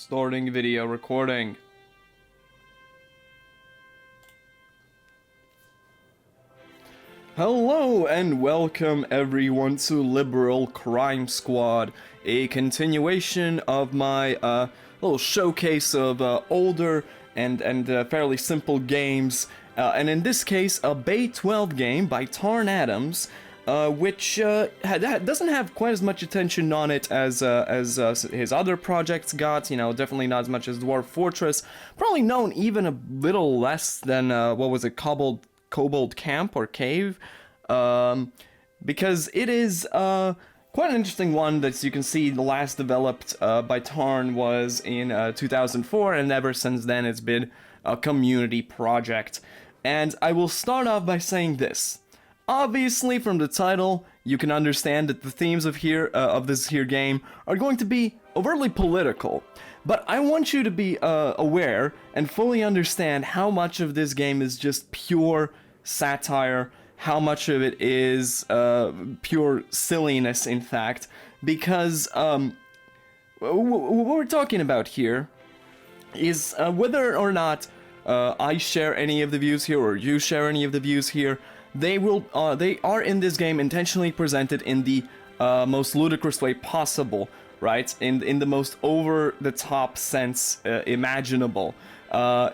Starting video recording. Hello and welcome everyone to Liberal Crime Squad, a continuation of my little showcase of older and fairly simple games, and in this case a Bay 12 game by Tarn Adams, which doesn't have quite as much attention on it as his other projects got. You know, definitely not as much as Dwarf Fortress. Probably known even a little less than what was it, Kobold Camp or Cave, because it is quite an interesting one that you can see the last developed by Tarn was in 2004, and ever since then it's been a community project. And I will start off by saying this. Obviously, from the title, you can understand that the themes of this here game are going to be overtly political. But I want you to be aware and fully understand how much of this game is just pure satire, how much of it is pure silliness, in fact, because what we're talking about here is whether or not I share any of the views here or you share any of the views here. They are in this game intentionally presented in the most ludicrous way possible, right? In the most over-the-top sense imaginable.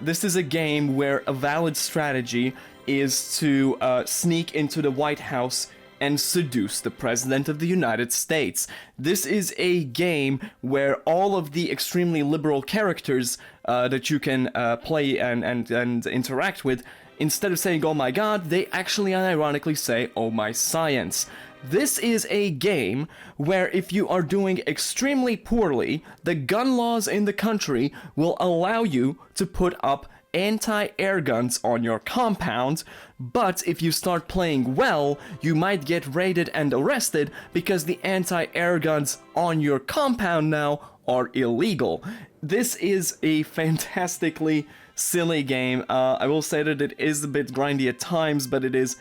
This is a game where a valid strategy is to sneak into the White House and seduce the President of the United States. This is a game where all of the extremely liberal characters that you can play and interact with, instead of saying, oh my god, they actually unironically say, oh my science. This is a game where if you are doing extremely poorly, the gun laws in the country will allow you to put up anti-air guns on your compound, but if you start playing well, you might get raided and arrested because the anti-air guns on your compound now are illegal. This is a fantastically silly game. I will say that it is a bit grindy at times, but it is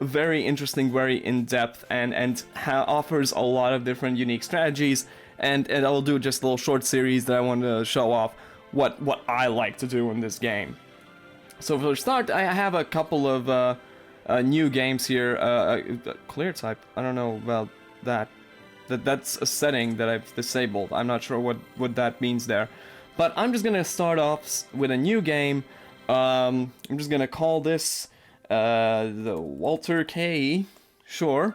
very interesting, very in-depth, and offers a lot of different unique strategies, and I will do just a little short series that I want to show off what I like to do in this game. So for the start, I have a couple of new games here. Clear type, I don't know about that. That's a setting that I've disabled. I'm not sure what that means there. But I'm just gonna start off with a new game. I'm just gonna call this the Walter K. Sure.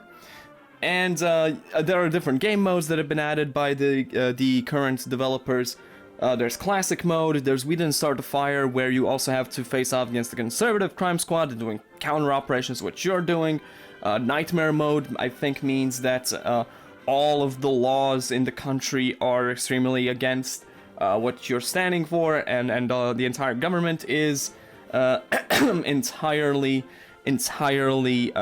And there are different game modes that have been added by the current developers. There's classic mode, there's We Didn't Start the Fire, where you also have to face off against the conservative crime squad doing counter operations, which you're doing. Nightmare mode, I think, means that all of the laws in the country are extremely against what you're standing for, and the entire government is entirely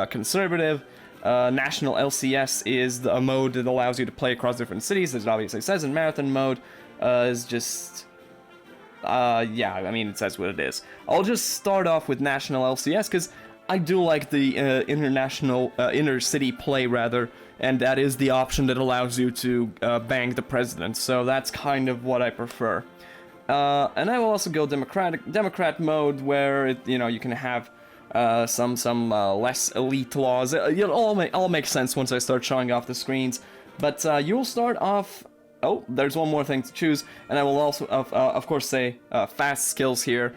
conservative. National LCS is a mode that allows you to play across different cities, as it obviously says, in marathon mode. Is just yeah, I mean, it says what it is. I'll just start off with National LCS because I do like the inner city play rather, and that is the option that allows you to bang the president. So that's kind of what I prefer. And I will also go Democrat mode, where you can have some less elite laws. It'll all make sense once I start showing off the screens. But you'll start off. Oh, there's one more thing to choose, and I will also, of course, say fast skills here.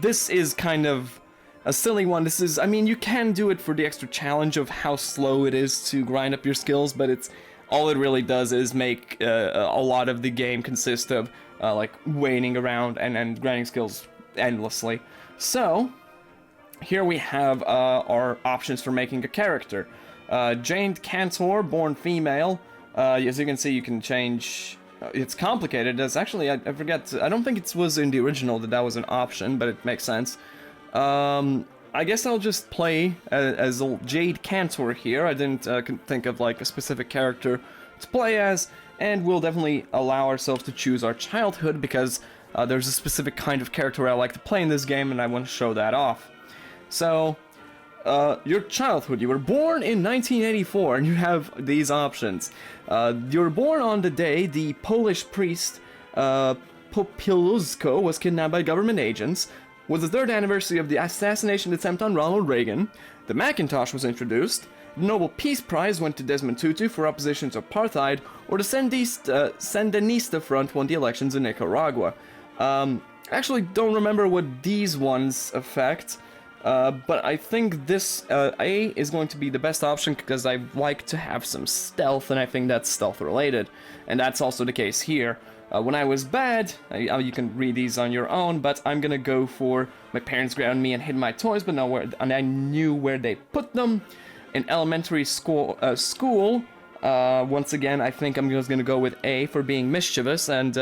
This is kind of a silly one. This is, I mean, you can do it for the extra challenge of how slow it is to grind up your skills, but all it really does is make a lot of the game consist of like waiting around and grinding skills endlessly. So here we have our options for making a character. Jane Cantor, born female. As you can see, you can change. It's complicated. It's actually, I forget. I don't think it was in the original that was an option, but it makes sense. I guess I'll just play as Jade Cantor here. I didn't think of like a specific character to play as, and we'll definitely allow ourselves to choose our childhood because there's a specific kind of character I like to play in this game, and I want to show that off. So, your childhood. You were born in 1984, and you have these options. You were born on the day the Polish priest Popiluzko was kidnapped by government agents, was the 3rd anniversary of the assassination attempt on Ronald Reagan, the Macintosh was introduced, the Nobel Peace Prize went to Desmond Tutu for opposition to apartheid, or the Sandinista Front won the elections in Nicaragua. Actually don't remember what these ones affect, but I think this A is going to be the best option because I like to have some stealth, and I think that's stealth related, and that's also the case here. When I was bad, you can read these on your own, but I'm gonna go for my parents grounded me and hid my toys, but and I knew where they put them. In elementary school, once again, I think I'm just gonna go with A for being mischievous, and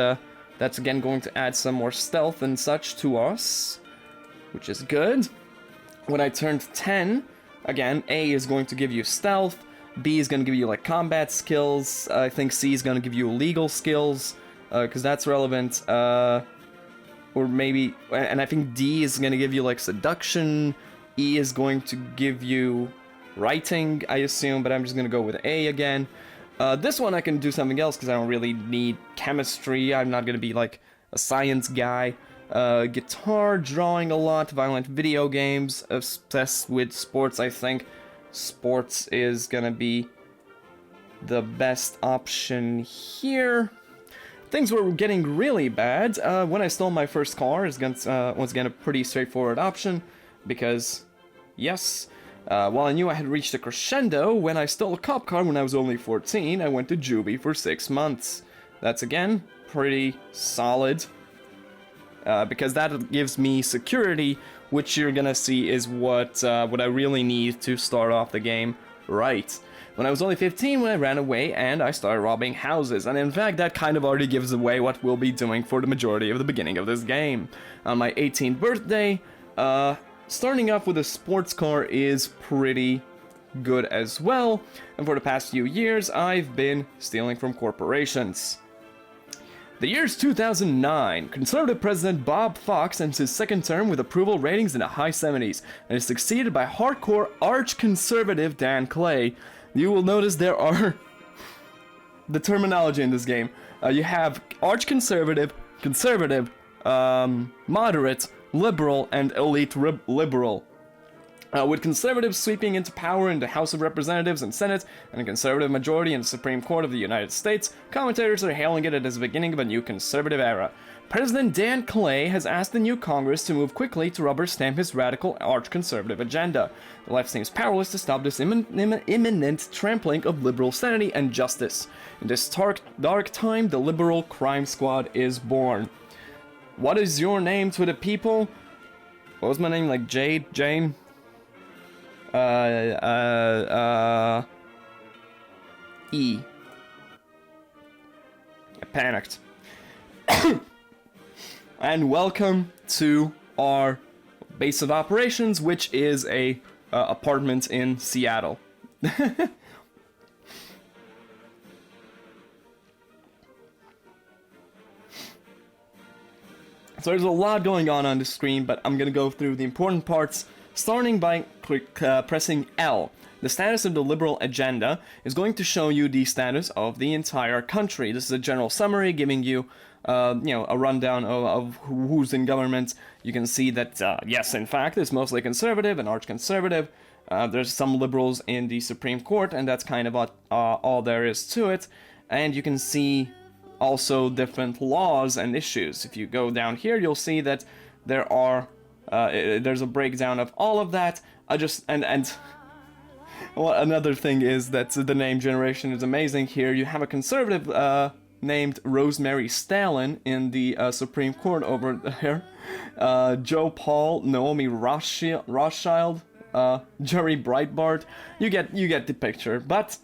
that's again going to add some more stealth and such to us, which is good. When I turned 10, again, A is going to give you stealth, B is gonna give you like combat skills, I think C is gonna give you legal skills, because that's relevant, or maybe, and I think D is gonna give you like seduction, E is going to give you writing, I assume, but I'm just gonna go with A again. This one I can do something else because I don't really need chemistry. I'm not gonna be like a science guy. Guitar, drawing a lot, violent video games, obsessed with sports. I think sports is gonna be the best option here. Things were getting really bad. When I stole my first car is once again a pretty straightforward option because, yes. While I knew I had reached a crescendo, when I stole a cop car when I was only 14, I went to juvie for 6 months. That's again pretty solid, because that gives me security, which you're gonna see is what I really need to start off the game right. When I was only 15, when I ran away and I started robbing houses, and in fact that kind of already gives away what we'll be doing for the majority of the beginning of this game. On my 18th birthday, starting off with a sports car is pretty good as well, and for the past few years I've been stealing from corporations. The year's 2009. Conservative President Bob Fox ends his second term with approval ratings in the high 70s, and is succeeded by hardcore arch-conservative Dan Clay. You will notice there are the terminology in this game. You have arch-conservative, conservative, moderate, liberal, and elite liberal. With conservatives sweeping into power in the House of Representatives and Senate, and a conservative majority in the Supreme Court of the United States, commentators are hailing it as the beginning of a new conservative era. President Dan Clay has asked the new Congress to move quickly to rubber stamp his radical arch-conservative agenda. The left seems powerless to stop this imminent trampling of liberal sanity and justice. In this dark time, the liberal crime squad is born. What is your name to the people? What was my name? Like Jade? Jane? E. I panicked. And welcome to our base of operations, which is a apartment in Seattle. So there's a lot going on the screen, but I'm gonna go through the important parts, starting by pressing L. The status of the liberal agenda is going to show you the status of the entire country. This is a general summary giving you, a rundown of who's in government. You can see that, yes, in fact, it's mostly conservative and arch-conservative. There's some liberals in the Supreme Court, and that's kind of all there is to it. And you can see also different laws and issues. If you go down here, you'll see that there are there's a breakdown of all of that. Well, another thing is that the name generation is amazing here. You have a conservative named Rosemary Stalin in the Supreme Court over there. Joe Paul, Naomi Rothschild, Jerry Breitbart. You get the picture. But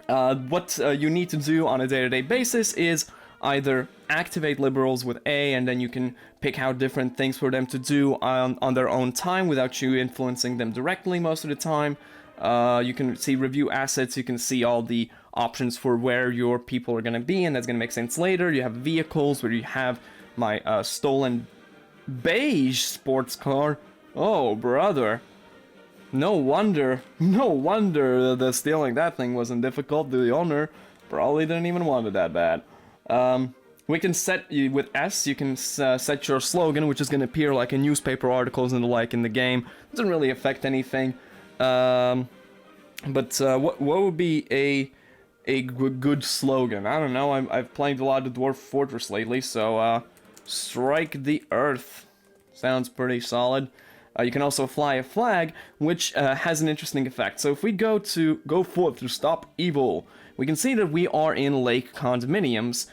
what you need to do on a day-to-day basis is either activate liberals with A, and then you can pick out different things for them to do on their own time without you influencing them directly most of the time. You can see review assets, you can see all the options for where your people are going to be, and that's going to make sense later. You have vehicles where you have my stolen beige sports car. Oh, brother. No wonder the stealing that thing wasn't difficult. The owner probably didn't even want it that bad. We can set, with S, you can set your slogan, which is going to appear like in newspaper articles and the like in the game. Doesn't really affect anything. But what would be a good slogan? I don't know. I've played a lot of Dwarf Fortress lately, so strike the earth sounds pretty solid. You can also fly a flag, which has an interesting effect. So if we go forth to stop evil, we can see that we are in lake condominiums.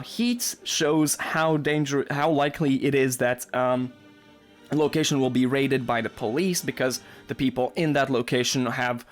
Heat shows how likely it is that a location will be raided by the police because the people in that location have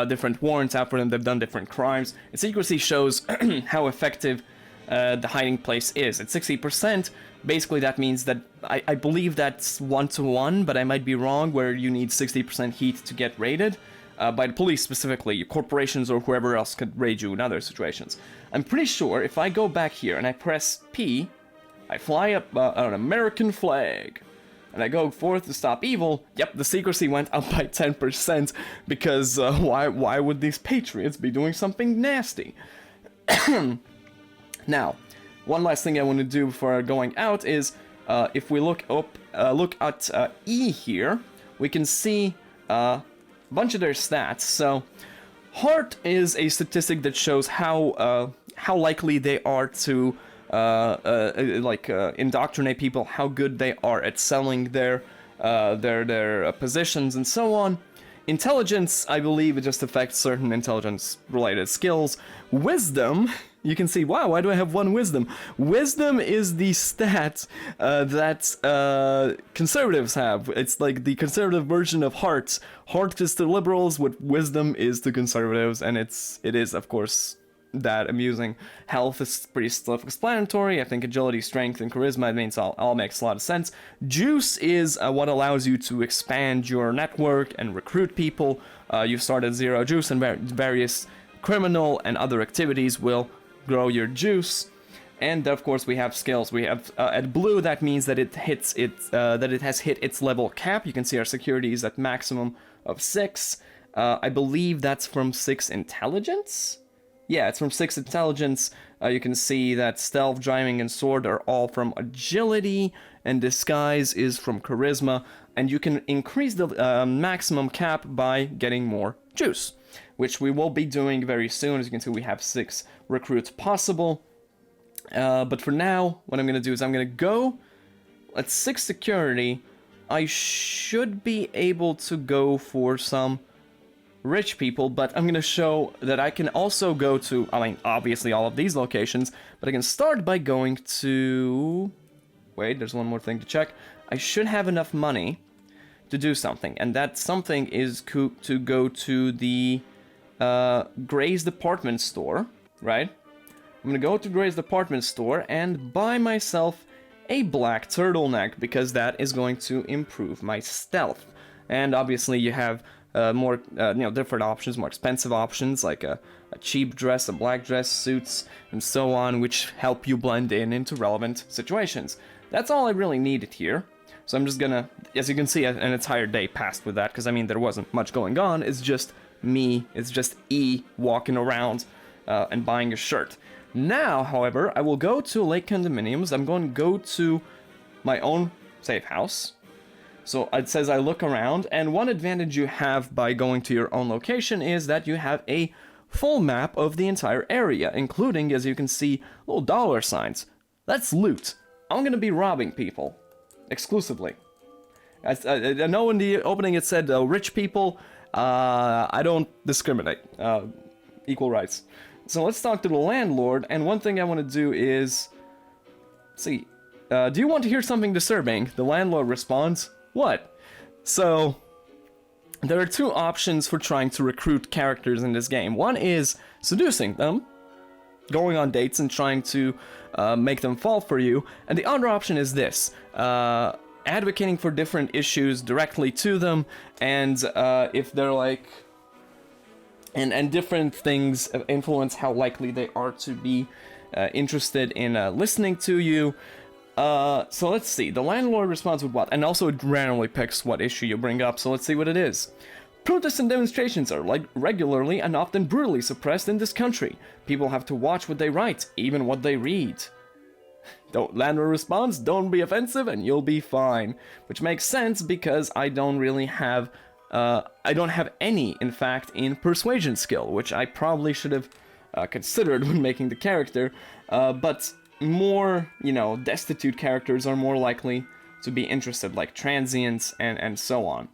different warrants out for them. They've done different crimes. And secrecy shows how effective the hiding place is. At 60%, basically that means that I believe that's 1-to-1, but I might be wrong, where you need 60% heat to get raided. By the police specifically, corporations or whoever else could raid you in other situations. I'm pretty sure if I go back here and I press P, I fly up an American flag, and I go forth to stop evil, yep, the secrecy went up by 10%, because why would these patriots be doing something nasty? Now, one last thing I want to do before going out is, if we look at E here, we can see bunch of their stats. So heart is a statistic that shows how likely they are to indoctrinate people, how good they are at selling their positions and so on. Intelligence, I believe it just affects certain intelligence related skills. Wisdom, you can see, wow, why do I have 1 wisdom? Wisdom is the stat that conservatives have. It's like the conservative version of heart. Heart is to liberals, what wisdom is to conservatives, and it is, of course, that amusing. Health is pretty self-explanatory. I think agility, strength, and charisma, it means all makes a lot of sense. Juice is what allows you to expand your network and recruit people. You start at 0 juice, and various criminal and other activities will grow your juice. And of course we have skills. We have at blue, that means that it has hit its level cap. You can see our security is at maximum of 6. I believe that's from 6 intelligence. Yeah, it's from 6 intelligence. You can see that stealth, driving, and sword are all from agility, and disguise is from charisma. And you can increase the maximum cap by getting more juice, which we will be doing very soon. As you can see, we have 6 recruits possible. But for now, what I'm going to do is I'm going to go at 6 security. I should be able to go for some rich people, but I'm going to show that I can also go to, I mean, obviously all of these locations, but I can start by going to... Wait, there's one more thing to check. I should have enough money to do something, and that something is to go to the Gray's department store, right? I'm going to go to Gray's department store and buy myself a black turtleneck, because that is going to improve my stealth. And obviously you have more, different options, more expensive options, like a cheap dress, a black dress, suits, and so on, which help you blend in into relevant situations. That's all I really needed here. So I'm just gonna, as you can see, an entire day passed with that, because, I mean, there wasn't much going on. It's just me, it's just E walking around and buying a shirt. Now, however, I will go to Lake Condominiums. I'm going to go to my own safe house. So it says I look around, and one advantage you have by going to your own location is that you have a full map of the entire area, including, as you can see, little dollar signs. That's loot. I'm going to be robbing people. Exclusively. I know in the opening it said rich people. I don't discriminate. Equal rights. So let's talk to the landlord, and one thing I want to do is... Let's see. Do you want to hear something disturbing? The landlord responds, what? So, there are 2 options for trying to recruit characters in this game. One is seducing them, going on dates and trying to make them fall for you. And the other option is this, advocating for different issues directly to them, and if they're like... And different things influence how likely they are to be interested in listening to you. So let's see. The landlord responds with what? And also it randomly picks what issue you bring up, so let's see what it is. Protests and demonstrations are regularly and often brutally suppressed in this country. People have to watch what they write, even what they read. Landlord responds, don't be offensive and you'll be fine. Which makes sense because I don't really have, I don't have any, in fact, in persuasion skill, which I probably should have considered when making the character, but more, you know, destitute characters are more likely to be interested, like transients and so on.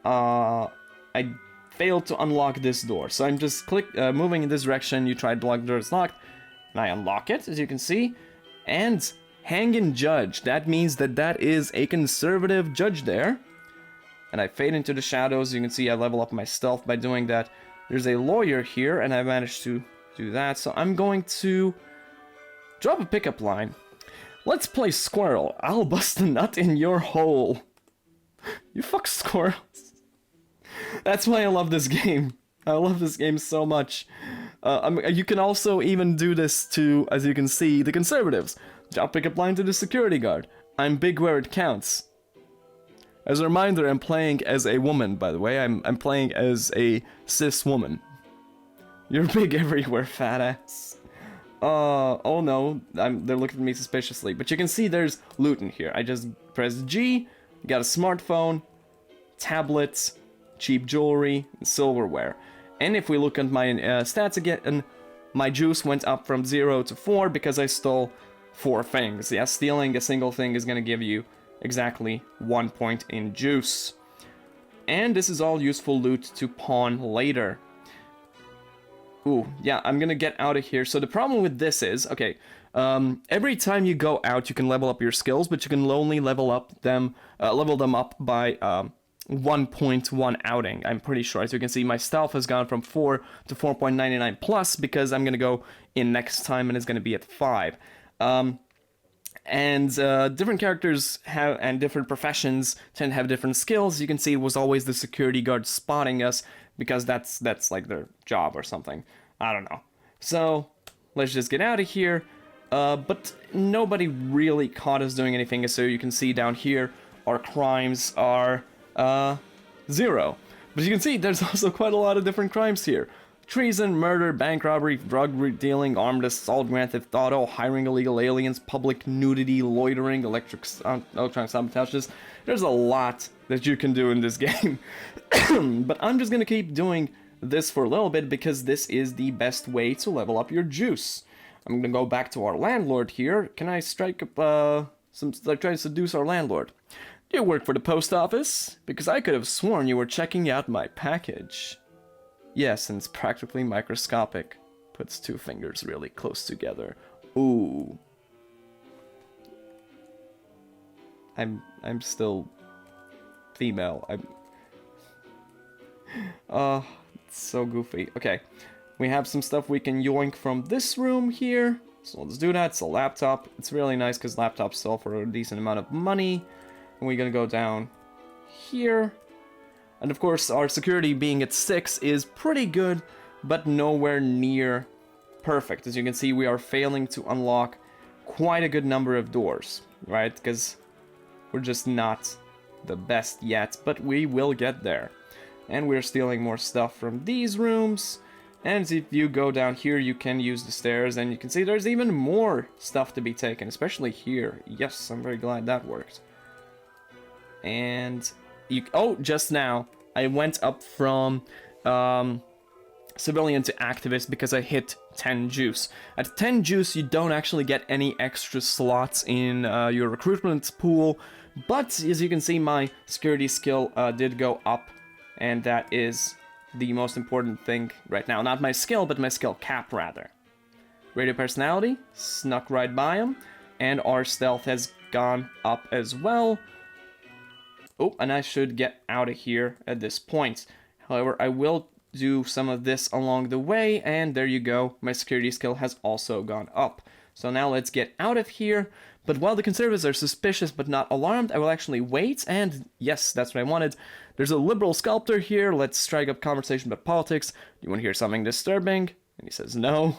I failed to unlock this door, so I'm just moving in this direction. You tried to lock the door, it's locked, and I unlock it, as you can see, and hanging judge. That means that that is a conservative judge there. And I fade into the shadows. You can see I level up my stealth by doing that. There's a lawyer here, and I managed to do that, so I'm going to drop a pickup line. Let's play squirrel. I'll bust a nut in your hole. You fuck squirrels. That's why I love this game. I love this game so much. You can also even do this to, as you can see, the conservatives. Drop pickup line to the security guard. I'm big where it counts. As a reminder, I'm playing as a woman, by the way. I'm playing as a cis woman. You're big everywhere, fat ass. Oh no, they're looking at me suspiciously. But you can see there's loot in here. I just pressed G, got a smartphone, tablets, cheap jewelry, and silverware. And if we look at my stats again, my juice went up from 0 to 4 because I stole 4 things. Yeah, stealing a single thing is gonna give you exactly 1 point in juice. And this is all useful loot to pawn later. Ooh, yeah, I'm gonna get out of here. So the problem with this is, okay, every time you go out, you can level up your skills, but you can only level them up by 1.1 outing, I'm pretty sure. As you can see, my stealth has gone from 4 to 4.99 plus because I'm gonna go in next time and it's gonna be at 5. Different characters have, and different professions tend to have different skills. You can see it was always the security guard spotting us because that's like their job or something. I don't know. So let's just get out of here. But nobody really caught us doing anything. So you can see down here, our crimes are 0. But you can see there's also quite a lot of different crimes here. Treason, murder, bank robbery, drug dealing, armed assault, grand theft auto, hiring illegal aliens, public nudity, loitering, electronic sabotages. There's a lot that you can do in this game. But I'm just gonna keep doing this for a little bit because this is the best way to level up your juice. I'm gonna go back to our landlord here. Can I strike up try to seduce our landlord? Do you work for the post office? Because I could have sworn you were checking out my package. Yes, and it's practically microscopic. Puts 2 fingers really close together. Ooh. I'm still female. It's so goofy. Okay. We have some stuff we can yoink from this room here. So let's do that. It's a laptop. It's really nice because laptops sell for a decent amount of money. And we're gonna go down here. And of course, our security being at 6 is pretty good, but nowhere near perfect. As you can see, we are failing to unlock quite a good number of doors, right? Because we're just not the best yet, but we will get there. And we're stealing more stuff from these rooms. And if you go down here, you can use the stairs, and you can see there's even more stuff to be taken, especially here. Yes, I'm very glad that worked. And just now, I went up from civilian to activist because I hit 10 juice. At 10 juice, you don't actually get any extra slots in your recruitment pool, but as you can see, my security skill did go up, and that is the most important thing right now. Not my skill, but my skill cap, rather. Radio personality, snuck right by him, and our stealth has gone up as well. Oh, and I should get out of here at this point. However, I will do some of this along the way, and there you go. My security skill has also gone up. So now let's get out of here. But while the conservatives are suspicious but not alarmed, I will actually wait, and yes, that's what I wanted. There's a liberal sculptor here. Let's strike up conversation about politics. Do you want to hear something disturbing? And he says no.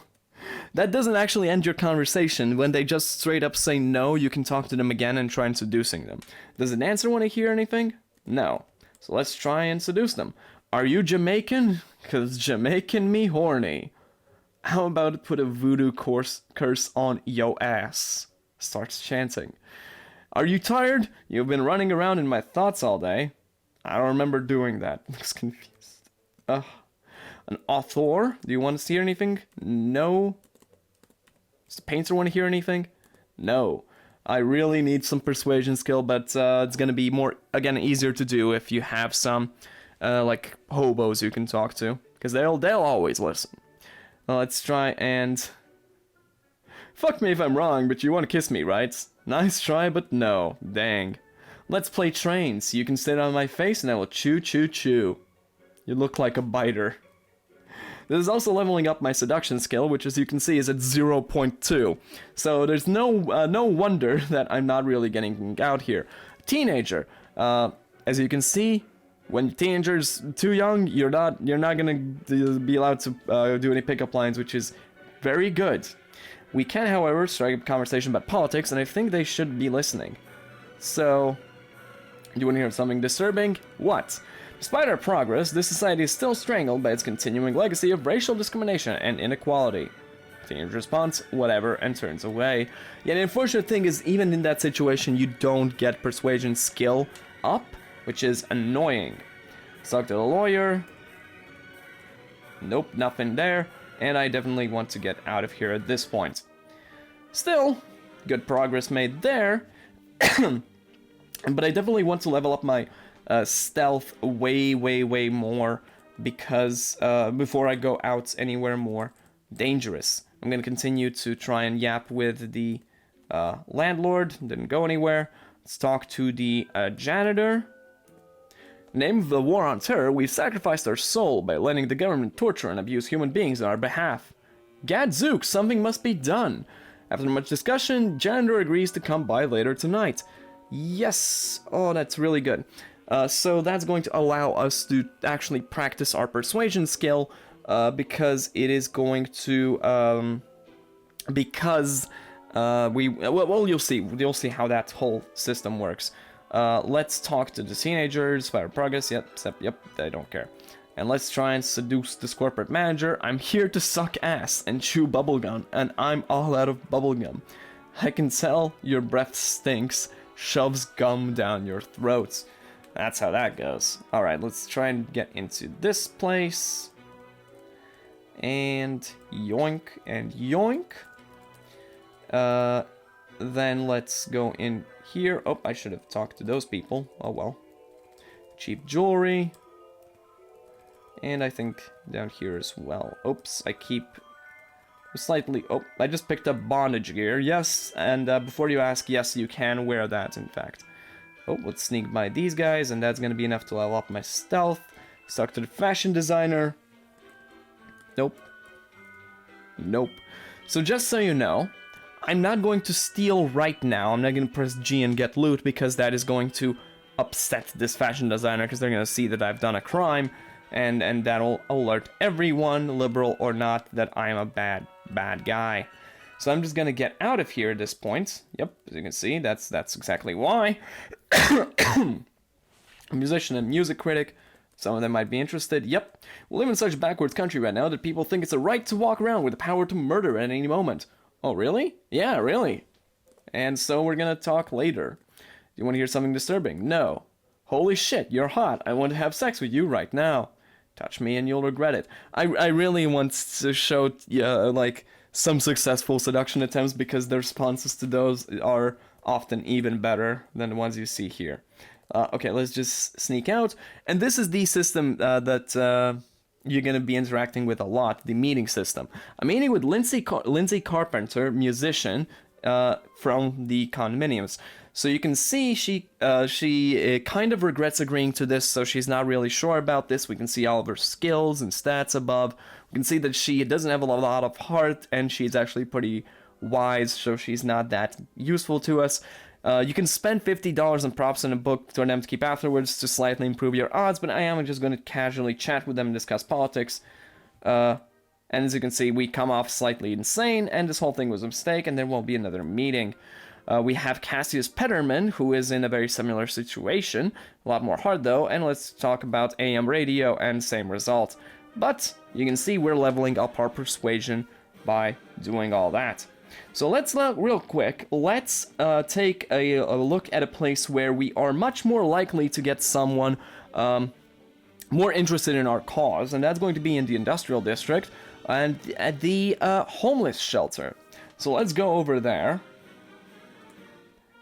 That doesn't actually end your conversation. When they just straight up say no, you can talk to them again and try and seducing them. Does the dancer want to hear anything? No. So let's try and seduce them. Are you Jamaican? 'Cause Jamaican me horny. How about put a voodoo curse on yo ass? Starts chanting. Are you tired? You've been running around in my thoughts all day. I don't remember doing that. Looks confused. Ugh. An author? Do you want to hear anything? No. Does the painter want to hear anything? No. I really need some persuasion skill, but it's gonna be more, again, easier to do if you have some, like, hobos you can talk to. Because they'll always listen. Let's try and... Fuck me if I'm wrong, but you want to kiss me, right? Nice try, but no. Dang. Let's play trains. You can sit on my face and I will chew, chew, chew. You look like a biter. This is also leveling up my seduction skill, which as you can see is at 0.2. So there's no wonder that I'm not really getting out here. Teenager. As you can see, when teenagers too young, you're not gonna be allowed to do any pickup lines, which is very good. We can, however, strike a conversation about politics, and I think they should be listening. So, do you want to hear something disturbing? What? Despite our progress, this society is still strangled by its continuing legacy of racial discrimination and inequality. Teenager responds, whatever, and turns away. Yet the unfortunate thing is, even in that situation, you don't get persuasion skill up, which is annoying. Talk to the lawyer. Nope, nothing there. And I definitely want to get out of here at this point. Still, good progress made there. But I definitely want to level up my stealth way more, because before I go out anywhere more dangerous. I'm going to continue to try and yap with the landlord. Didn't go anywhere. Let's talk to the janitor. In the name of the war on terror, we've sacrificed our soul by letting the government torture and abuse human beings on our behalf. Gadzooks, something must be done. After much discussion, janitor agrees to come by later tonight. Yes, oh, that's really good. So that's going to allow us to actually practice our persuasion skill, because it is going to, well, you'll see how that whole system works. Let's talk to the teenagers, fire progress, yep, they don't care. And let's try and seduce this corporate manager. I'm here to suck ass and chew bubblegum, and I'm all out of bubblegum. I can tell your breath stinks, shoves gum down your throats. That's how that goes. Alright, let's try and get into this place. And yoink and yoink. Then let's go in here. Oh, I should have talked to those people. Oh well. Cheap jewelry. And I think down here as well. Oops, I keep slightly... Oh, I just picked up bondage gear. Yes, and before you ask, yes, you can wear that, in fact. Oh, let's sneak by these guys, and that's gonna be enough to level up my stealth. Talk to the fashion designer. Nope. Nope. So just so you know, I'm not going to steal right now. I'm not going to press G and get loot, because that is going to upset this fashion designer, because they're going to see that I've done a crime, and that'll alert everyone, liberal or not, that I'm a bad guy. So I'm just going to get out of here at this point. Yep, as you can see, that's exactly why. A musician and music critic. Some of them might be interested. Yep, we live in such a backwards country right now that people think it's a right to walk around with the power to murder at any moment. Oh, really? Yeah, really. And so we're gonna talk later. Do you want to hear something disturbing? No. Holy shit, you're hot. I want to have sex with you right now. Touch me and you'll regret it. I really want to show, like, some successful seduction attempts, because the responses to those are often even better than the ones you see here. Okay, let's just sneak out. And this is the system that you're going to be interacting with a lot, the meeting system. I'm meeting with Lindsay Carpenter, musician, from the condominiums. So you can see she kind of regrets agreeing to this, so she's not really sure about this. We can see all of her skills and stats above. We can see that she doesn't have a lot of heart, and she's actually pretty wise, so she's not that useful to us. You can spend $50 on props in a book for them to keep afterwards to slightly improve your odds, but I am just going to casually chat with them and discuss politics. And as you can see, we come off slightly insane, and this whole thing was a mistake, and there won't be another meeting. We have Cassius Petterman, who is in a very similar situation, a lot more hard though, and let's talk about AM radio, and same result. But you can see we're leveling up our persuasion by doing all that. So let's, real quick, let's take a look at a place where we are much more likely to get someone more interested in our cause, and that's going to be in the industrial district and at the homeless shelter. So let's go over there.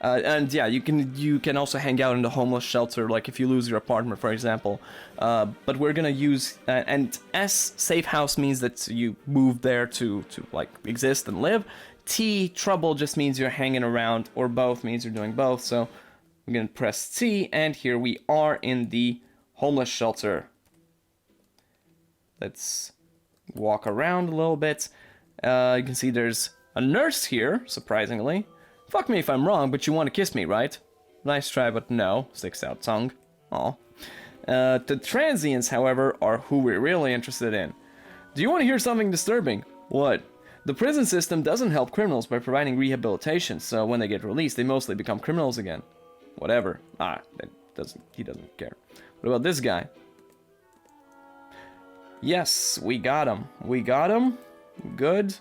And yeah, you can also hang out in the homeless shelter, like if you lose your apartment, for example. But we're gonna use and S, safe house, means that you move there to like exist and live. T, trouble, just means you're hanging around, or both means you're doing both. So I'm gonna press T, and here we are in the homeless shelter. Let's walk around a little bit. You can see there's a nurse here, surprisingly. Fuck me if I'm wrong, but you want to kiss me, right? Nice try, but no. Sticks out tongue. Aw. The transients, however, are who we're really interested in. Do you want to hear something disturbing? What? The prison system doesn't help criminals by providing rehabilitation, so when they get released, they mostly become criminals again. Whatever. He doesn't care. What about this guy? Yes, we got him. We got him. Good.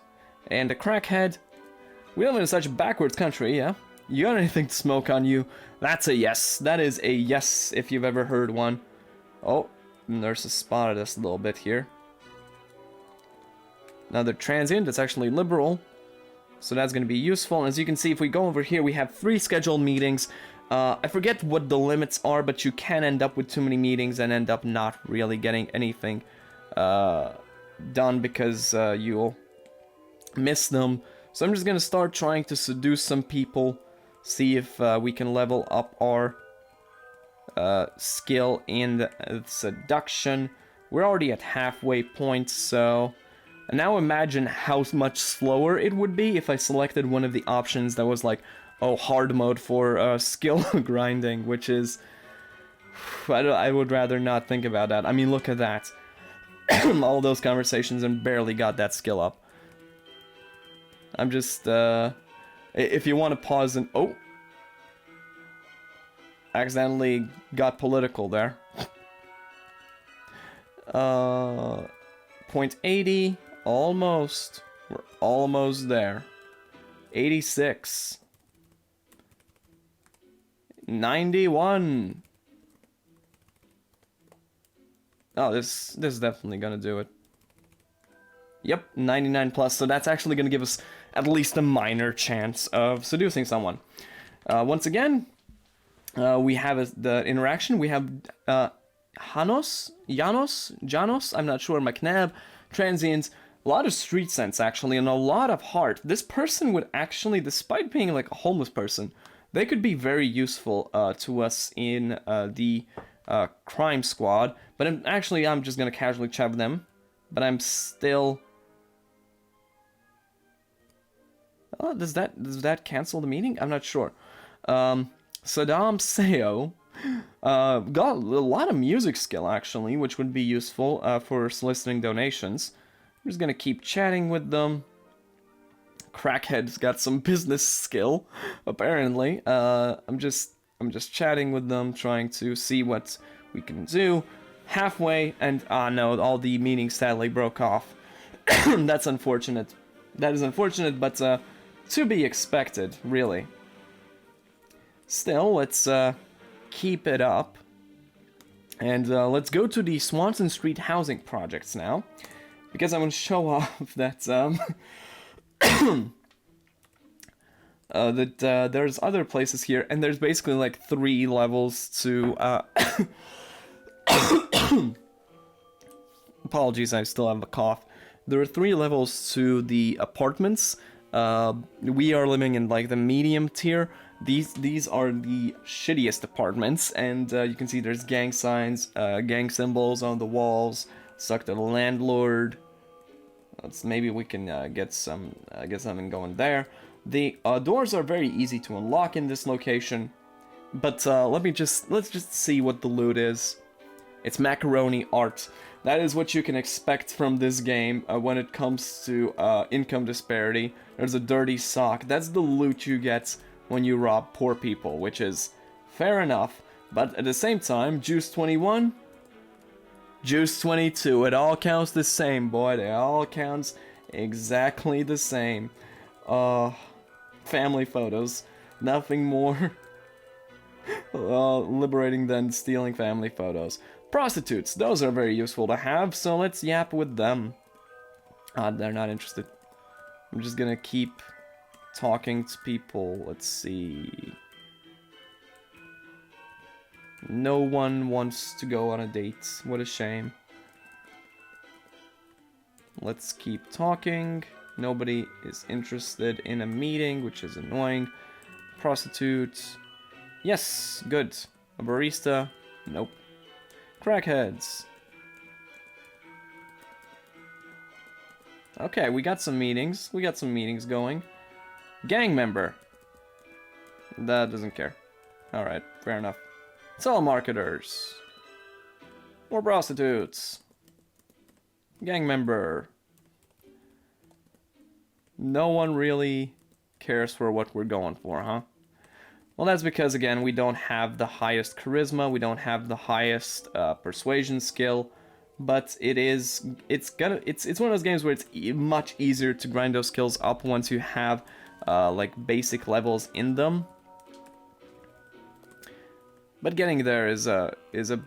And a crackhead. We live in such a backwards country, yeah? You got anything to smoke on you? That's a yes. That is a yes, if you've ever heard one. Oh, nurse has spotted us a little bit here. Another transient that's actually liberal. So that's going to be useful. And as you can see, if we go over here, we have 3 scheduled meetings. I forget what the limits are, but you can end up with too many meetings and end up not really getting anything done because you'll miss them. So I'm just gonna start trying to seduce some people, see if we can level up our skill in seduction. We're already at halfway point, so... And now imagine how much slower it would be if I selected one of the options that was like, oh, hard mode for skill grinding, which is... I would rather not think about that. I mean, look at that. All those conversations and barely got that skill up. I'm just, if you want to pause and, oh, accidentally got political there. Point 80, almost, we're almost there. 86. 91. Oh, this is definitely gonna do it. Yep, 99 plus, so that's actually gonna give us at least a minor chance of seducing someone. Once again, we have the interaction. We have Janos, I'm not sure, McNabb, transients, a lot of street sense actually, and a lot of heart. This person would actually, despite being like a homeless person, they could be very useful to us in the crime squad. But I'm just gonna casually chat with them. But I'm still... Oh, does that cancel the meeting? I'm not sure. Saddam Seo got a lot of music skill, actually, which would be useful for soliciting donations. I'm just gonna keep chatting with them. Crackhead's got some business skill, apparently. I'm just chatting with them, trying to see what we can do. Halfway, and no, all the meetings sadly broke off. That's unfortunate. That is unfortunate, but to be expected, really. Still, let's keep it up. And let's go to the Swanson Street housing projects now. Because I want to show off that, there's other places here, and there's basically like 3 levels to, apologies, I still have a cough. There are 3 levels to the apartments. We are living in like the medium tier. These are the shittiest apartments, and you can see there's gang signs, gang symbols on the walls. Suck to the landlord. Maybe we can get something going there. The doors are very easy to unlock in this location, but let's just see what the loot is. It's macaroni art. That is what you can expect from this game when it comes to income disparity. There's a dirty sock. That's the loot you get when you rob poor people, which is fair enough. But at the same time, Juice 21, Juice 22. It all counts the same, boy. It all counts exactly the same. Family photos. Nothing more liberating than stealing family photos. Prostitutes. Those are very useful to have, so let's yap with them. They're not interested. I'm just gonna keep talking to people. Let's see. No one wants to go on a date. What a shame. Let's keep talking. Nobody is interested in a meeting, which is annoying. Prostitute. Yes, good. A barista. Nope. Crackheads. Okay, we got some meetings. We got some meetings going. Gang member. That doesn't care. Alright, fair enough. Telemarketers. More prostitutes. Gang member. No one really cares for what we're going for, huh? Well, that's because, again, we don't have the highest charisma, we don't have the highest persuasion skill, but it's one of those games where it's much easier to grind those skills up once you have like basic levels in them. But getting there is a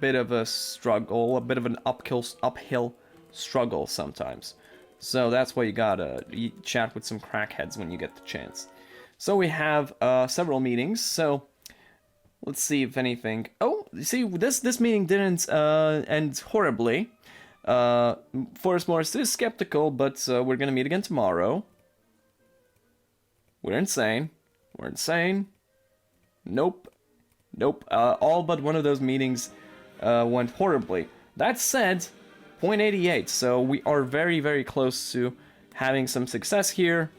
bit of a struggle, a bit of an uphill struggle sometimes. So that's why you gotta chat with some crackheads when you get the chance. So we have several meetings, so let's see if anything... Oh, you see, this meeting didn't end horribly. Forrest Morris is skeptical, but we're gonna meet again tomorrow. We're insane. We're insane. Nope. Nope. All but one of those meetings went horribly. That said, 0.88, so we are very, very close to having some success here.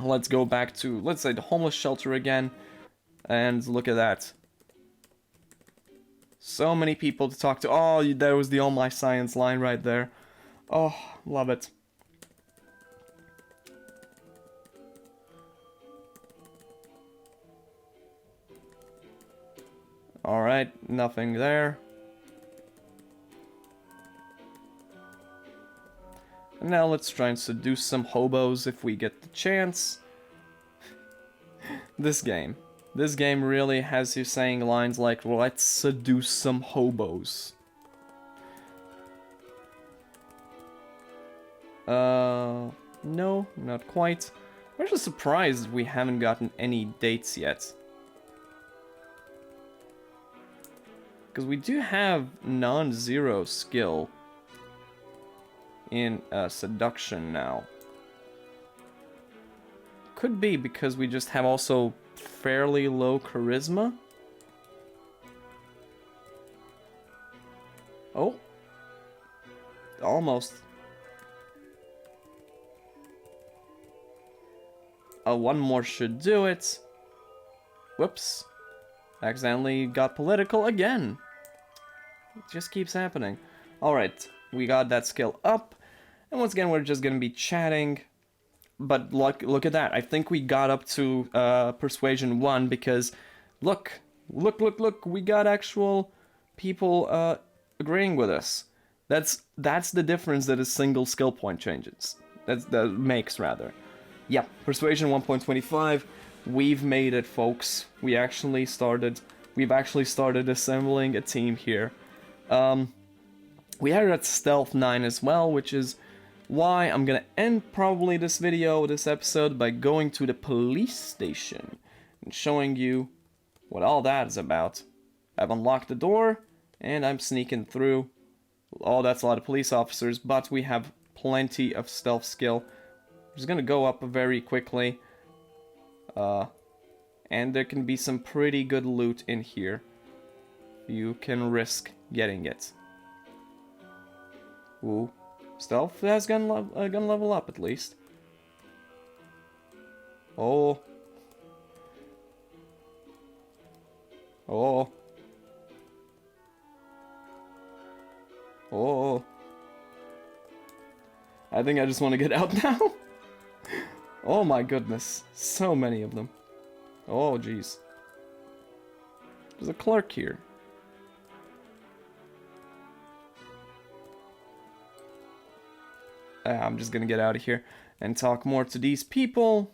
Let's go back to, let's say, the homeless shelter again, and look at that. So many people to talk to. Oh, there was the All My Science line right there. Oh, love it. Alright, nothing there. And now let's try and seduce some hobos if we get the chance. This game really has you saying lines like, let's seduce some hobos. No, not quite. I'm actually surprised we haven't gotten any dates yet. Because we do have non-zero skill in seduction now. Could be because we just have also fairly low charisma. Oh. Almost. One more should do it. Whoops. Accidentally got political again. It just keeps happening. Alright, we got that skill up. And once again, we're just gonna be chatting. But look at that. I think we got up to Persuasion 1 because look, we got actual people agreeing with us. That's the difference that a single skill point changes. That makes rather. Yeah, Persuasion 1.25. We've made it, folks. We've actually started assembling a team here. We are at Stealth 9 as well, which is why I'm gonna end probably this episode, by going to the police station and showing you what all that is about. I've unlocked the door, and I'm sneaking through. Oh, that's a lot of police officers, but we have plenty of stealth skill. I'm just gonna go up very quickly. And there can be some pretty good loot in here. You can risk getting it. Ooh. Stealth has gun level up, at least. Oh. Oh. Oh. I think I just want to get out now. Oh my goodness. So many of them. Oh, jeez. There's a clerk here. I'm just gonna get out of here and talk more to these people.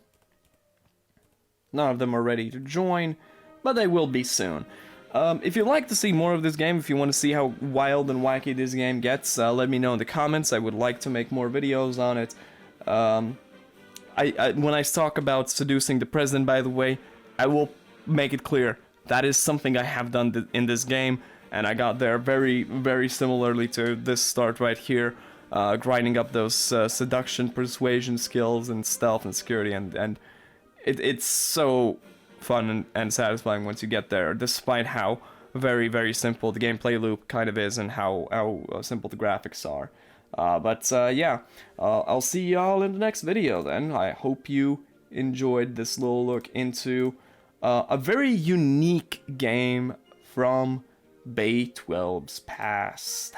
None of them are ready to join, but they will be soon. If you'd like to see more of this game, if you want to see how wild and wacky this game gets, let me know in the comments. I would like to make more videos on it. When I talk about seducing the president, by the way, I will make it clear that is something I have done in this game, and I got there very, very similarly to this start right here, grinding up those seduction, persuasion skills, and stealth and security, and it's so fun and satisfying once you get there, despite how very, very simple the gameplay loop kind of is and how simple the graphics are. Yeah, I'll see y'all in the next video then. I hope you enjoyed this little look into a very unique game from Bay 12's past.